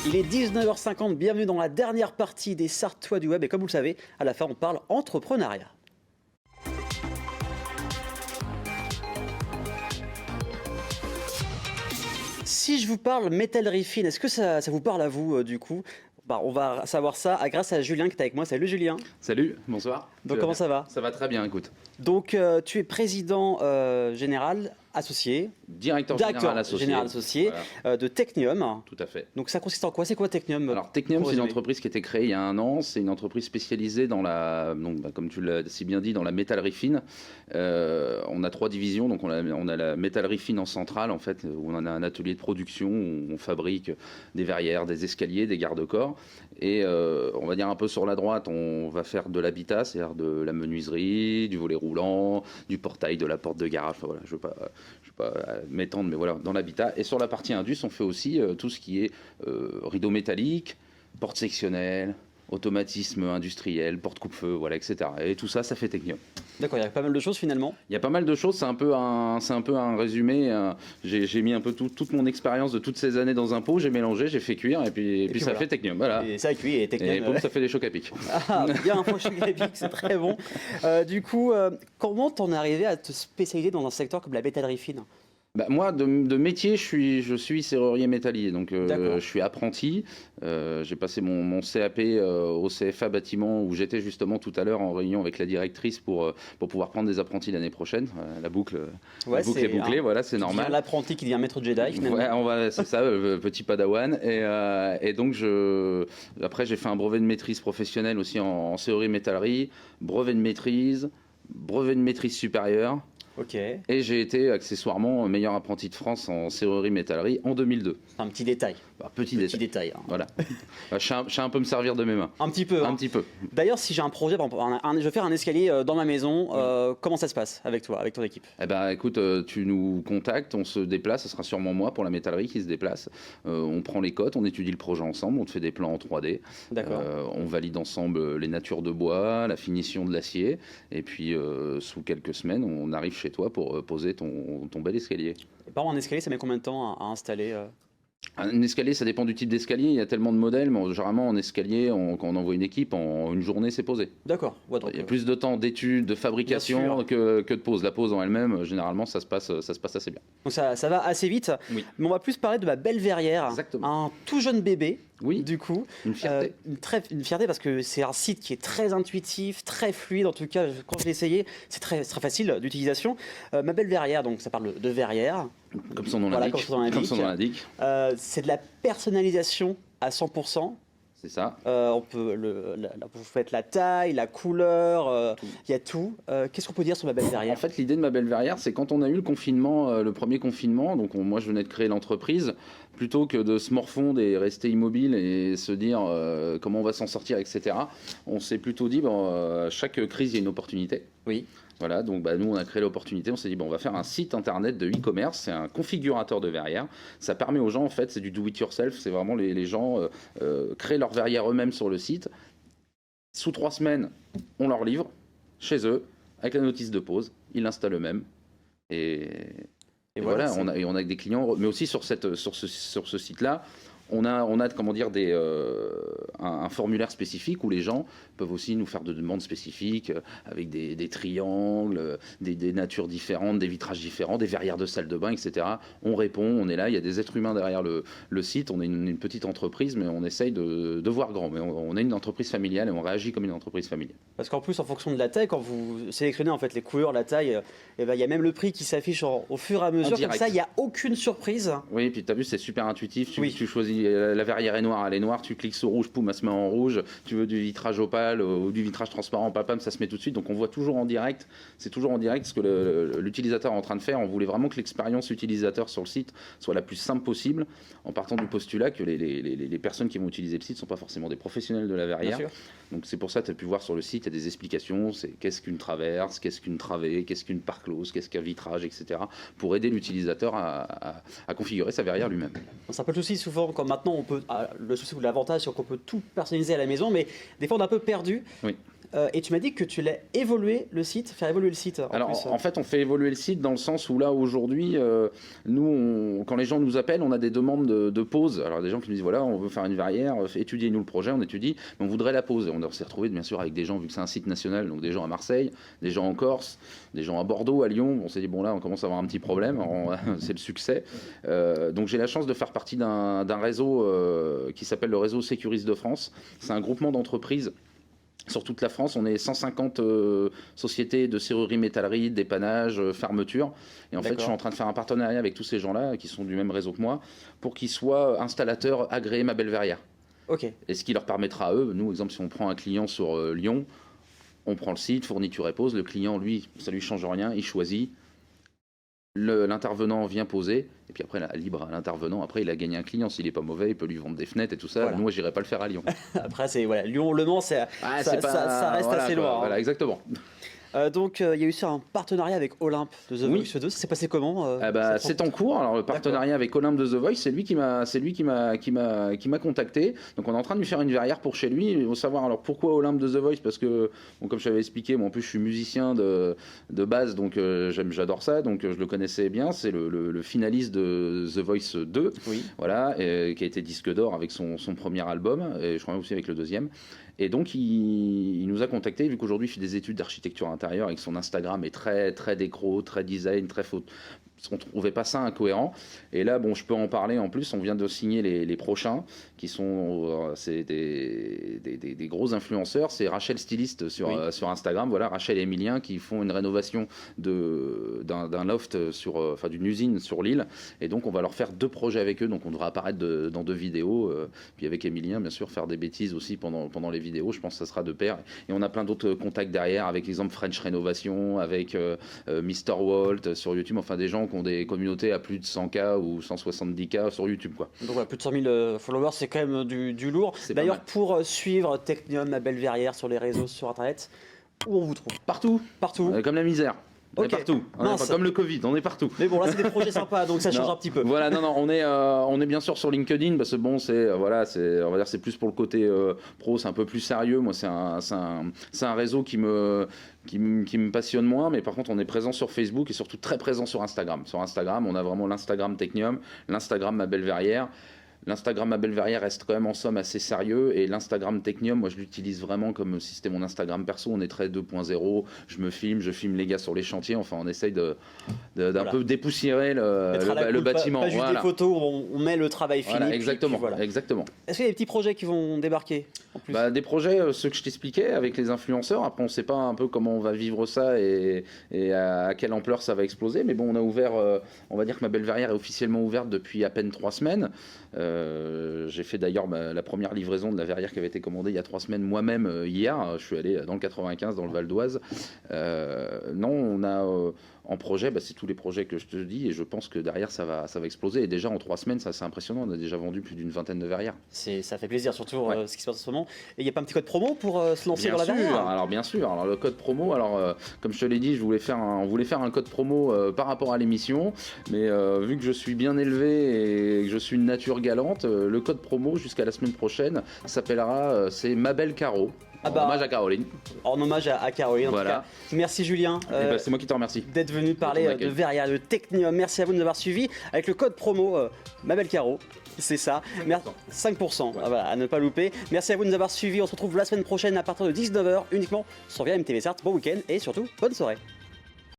Il est 19h50, bienvenue dans la dernière partie des Sartois du Web et comme vous le savez, à la fin on parle entrepreneuriat. Si je vous parle métallerie fine, est-ce que ça vous parle à vous du coup? On va savoir ça grâce à Julien qui est avec moi. Salut Julien. Salut, bonsoir. Donc comment ça va? Ça va très bien, écoute. Donc tu es président général associé, Directeur général associé voilà. De Technium. Tout à fait. Donc ça consiste en quoi? C'est quoi Technium? Alors Technium, c'est une entreprise qui a été créée il y a 1 an. C'est une entreprise spécialisée dans la, comme tu l'as si bien dit, dans la métallerie fine. On a 3 divisions. Donc on a la métallerie fine en centrale, en fait, où on a un atelier de production où on fabrique des verrières, des escaliers, des garde-corps. Et on va dire un peu sur la droite, on va faire de l'habitat, c'est-à-dire de la menuiserie, du volet roulant, du portail, de la porte de garage. Enfin, voilà, je ne veux pas m'étendre, mais voilà, dans l'habitat. Et sur la partie indus, on fait aussi tout ce qui est rideau métallique, porte sectionnelle, automatisme industriel, porte coupe-feu, voilà, etc. Et tout ça, ça fait Technium. D'accord, il y a pas mal de choses finalement. Il y a pas mal de choses, c'est un peu un résumé. J'ai mis un peu toute mon expérience de toutes ces années dans un pot, j'ai mélangé, j'ai fait cuire et puis ça voilà. fait Technium. Voilà. Et ça cuit et Technium. Et boum, ça fait des chocs à pic. Ah, bien un choc à pic, c'est très bon. Du coup, comment t'en es arrivé à te spécialiser dans un secteur comme la métallerie fine? Bah, moi, de métier, je suis serrurier métallier, donc je suis apprenti. J'ai passé mon CAP au CFA bâtiment où j'étais justement tout à l'heure en réunion avec la directrice pour pouvoir prendre des apprentis l'année prochaine. La boucle est bouclée, voilà, c'est normal. L'apprenti qui devient maître Jedi finalement. Ouais, c'est ça, petit padawan. Et donc, après, j'ai fait un brevet de maîtrise professionnelle aussi en serrurerie métallerie, brevet de maîtrise supérieure. Ok. Et j'ai été accessoirement meilleur apprenti de France en serrurerie métallerie en 2002. Un petit détail. Petit détail. Hein. Voilà. Je sais un peu me servir de mes mains. Un petit peu. Un petit peu. D'ailleurs, si j'ai un projet, je veux faire un escalier dans ma maison, comment ça se passe avec toi, avec ton équipe? Eh ben, écoute, tu nous contactes, on se déplace, ce sera sûrement moi pour la métallerie qui se déplace. On prend les cotes, on étudie le projet ensemble, on te fait des plans en 3D. D'accord. On valide ensemble les natures de bois, la finition de l'acier, et puis sous quelques semaines, on arrive chez toi pour poser ton bel escalier. Et par exemple, un escalier, ça met combien de temps à installer? Un escalier, ça dépend du type d'escalier. Il y a tellement de modèles, mais généralement en escalier, quand on envoie une équipe, en une journée, c'est posé. D'accord. Ouais, il y a plus de temps d'études, de fabrication que de pose. La pose en elle-même, généralement, ça se passe assez bien. Donc ça va assez vite. Oui. Mais on va plus parler de ma belle verrière. Exactement. Un tout jeune bébé. Oui. Du coup, une fierté. Une fierté parce que c'est un site qui est très intuitif, très fluide. En tout cas, quand je l'ai essayé, c'est très facile d'utilisation. Ma belle verrière, donc ça parle de verrière. Comme son nom l'indique. C'est de la personnalisation à 100%. C'est ça. Vous faites la taille, la couleur, il y a tout. Qu'est-ce qu'on peut dire sur ma belle verrière? En fait, l'idée de ma belle verrière, c'est quand on a eu le confinement, le premier confinement, donc moi je venais de créer l'entreprise, plutôt que de se morfondre et rester immobile et se dire comment on va s'en sortir, etc. On s'est plutôt dit, chaque crise, il y a une opportunité. Oui. Voilà, donc nous on a créé l'opportunité, on s'est dit on va faire un site internet de e-commerce, c'est un configurateur de verrière, ça permet aux gens, en fait c'est du do it yourself, c'est vraiment les gens créent leur verrière eux-mêmes sur le site, sous 3 semaines on leur livre, chez eux, avec la notice de pose, ils l'installent eux-mêmes, et voilà, on a des clients, mais aussi sur ce site-là, on a comment dire un formulaire spécifique où les gens peuvent aussi nous faire de demandes spécifiques avec des triangles, des natures différentes, des vitrages différents, des verrières de salle de bain, etc. On répond, on est là, il y a des êtres humains derrière le site, on est une petite entreprise, mais on essaye de voir grand. Mais on est une entreprise familiale et on réagit comme une entreprise familiale. Parce qu'en plus, en fonction de la taille, quand vous sélectionnez en fait les couleurs, la taille, il y a même le prix qui s'affiche au fur et à mesure. Comme ça, il n'y a aucune surprise. Oui, et puis tu as vu, c'est super intuitif. Tu choisis, la verrière est noire, elle est noire, tu cliques sur rouge, poum, elle se met en rouge. Tu veux du vitrage opale ou du vitrage transparent, papam, ça se met tout de suite. Donc on voit toujours en direct. C'est toujours en direct ce que l'utilisateur est en train de faire. On voulait vraiment que l'expérience utilisateur sur le site soit la plus simple possible, en partant du postulat que les personnes qui vont utiliser le site ne sont pas forcément des professionnels de la verrière. Donc c'est pour ça que tu as pu voir sur le site, il y a des explications, c'est qu'est-ce qu'une traverse, qu'est-ce qu'une travée, qu'est-ce qu'une parclose, qu'est-ce qu'un vitrage, etc. pour aider l'utilisateur à configurer sa verrière lui-même. C'est un peu le souci souvent, quand maintenant on peut, le souci ou l'avantage c'est qu'on peut tout personnaliser à la maison, mais des fois on est un peu perdu. Oui. Et tu m'as dit que tu allais faire évoluer le site. En fait, on fait évoluer le site dans le sens où là, aujourd'hui, quand les gens nous appellent, on a des demandes de pause. Alors, des gens qui nous disent, voilà, on veut faire une verrière, étudiez-nous le projet, on étudie, mais on voudrait la pause. Et on s'est retrouvé, bien sûr, avec des gens, vu que c'est un site national, donc des gens à Marseille, des gens en Corse, des gens à Bordeaux, à Lyon. On s'est dit, bon, là, on commence à avoir un petit problème. C'est le succès. Donc, j'ai la chance de faire partie d'un réseau qui s'appelle le réseau Sécurise de France. C'est un groupement d'entreprises sur toute la France. On est 150 sociétés de serrurerie, métallerie, dépannage, fermeture. Et en fait, je suis en train de faire un partenariat avec tous ces gens-là, qui sont du même réseau que moi, pour qu'ils soient installateurs agréés Ma Belle Verrière. Ok. Et ce qui leur permettra à eux, nous, par exemple, si on prend un client sur Lyon, on prend le site, fourniture et pose, le client, lui, ça lui change rien, il choisit. L'intervenant vient poser, et puis après, libre à l'intervenant. Après, il a gagné un client. S'il n'est pas mauvais, il peut lui vendre des fenêtres et tout ça. Voilà. Nous, moi, j'irai pas le faire à Lyon. Après, c'est Lyon, Le Mans, ça reste assez loin. Voilà, exactement. Donc, il y a eu aussi un partenariat avec Olympe de The Voice 2. Ça s'est passé comment C'est en cours. Alors, le partenariat avec Olympe de The Voice, c'est lui qui m'a contacté. Donc, on est en train de lui faire une verrière pour chez lui. Il faut savoir alors pourquoi Olympe de The Voice, parce que, bon, comme je t'avais expliqué, moi, en plus, je suis musicien de base, donc j'adore ça. Donc, je le connaissais bien. C'est le finaliste de The Voice 2, voilà, qui a été disque d'or avec son premier album, et je crois aussi avec le deuxième. Et donc, il nous a contacté, vu qu'aujourd'hui, il fait des études d'architecture intérieure et que son Instagram est très, très décro, très design, très photo. On ne trouvait pas ça incohérent. Et là, bon, je peux en parler en plus. On vient de signer les prochains, qui sont c'est des gros influenceurs. C'est Rachel Styliste sur Instagram. Voilà, Rachel et Emilien qui font une rénovation d'un loft, d'une usine sur l'île. Et donc, on va leur faire 2 projets avec eux. Donc, on devra apparaître dans 2 vidéos. Puis avec Emilien, bien sûr, faire des bêtises aussi pendant les vidéos. Je pense que ça sera de pair. Et on a plein d'autres contacts derrière, avec l'exemple French Rénovation, avec Mr. Walt sur YouTube. Enfin, des gens qui ont des communautés à plus de 100K ou 170K sur YouTube, quoi. Donc voilà, plus de 100 000 followers, c'est quand même du lourd. D'ailleurs, pour suivre Technium, Ma Belle Verrière sur les réseaux, sur Internet, où on vous trouve? Partout. Comme la misère. On est partout. Comme le Covid, on est partout. Mais bon, là, c'est des projets sympas, donc ça change un petit peu. Voilà, on est bien sûr sur LinkedIn, parce que bon, on va dire, c'est plus pour le côté pro, c'est un peu plus sérieux. Moi, c'est un réseau qui me passionne moins, mais par contre, on est présent sur Facebook et surtout très présent sur Instagram. Sur Instagram, on a vraiment l'Instagram Technium, l'Instagram Ma Belle Verrière. L'Instagram Ma Belle Verrière reste quand même en somme assez sérieux, et l'Instagram Technium, moi je l'utilise vraiment comme si c'était mon Instagram perso. On est très 2.0, je filme les gars sur les chantiers, enfin on essaye d'un peu dépoussiérer le bâtiment. Pas juste des photos où on met le travail fini. Voilà, exactement. Est-ce qu'il y a des petits projets qui vont débarquer en plus? Des projets, ceux que je t'expliquais avec les influenceurs. Après on ne sait pas un peu comment on va vivre ça et à quelle ampleur ça va exploser, mais bon, on a ouvert, on va dire que Ma Belle Verrière est officiellement ouverte depuis à peine 3 semaines. J'ai fait d'ailleurs la première livraison de la verrière qui avait été commandée il y a 3 semaines moi-même hier. Je suis allé dans le 95, dans le Val d'Oise. On a en projet, c'est tous les projets que je te dis, et je pense que derrière ça va exploser. Et déjà en 3 semaines, ça c'est impressionnant. On a déjà vendu plus d'une vingtaine de verrières. Ça fait plaisir, surtout ce qui se passe en ce moment. Et il n'y a pas un petit code promo pour se lancer dans la verrière? Alors bien sûr. Alors le code promo, comme je te l'ai dit, on voulait faire un code promo par rapport à l'émission, mais vu que je suis bien élevé et que je suis une nature galante, le code promo jusqu'à la semaine prochaine s'appellera c'est Ma Belle Caro. En hommage à Caroline. En hommage à Caroline, en tout cas. Merci Julien. C'est moi qui te remercie. D'être venu parler de verrière, de Technium. Merci à vous de nous avoir suivis avec le code promo Ma Belle Caro. C'est ça. 5%. À ne pas louper. Merci à vous de nous avoir suivis. On se retrouve la semaine prochaine à partir de 19h uniquement sur VRM TV. Bon week-end et surtout, bonne soirée.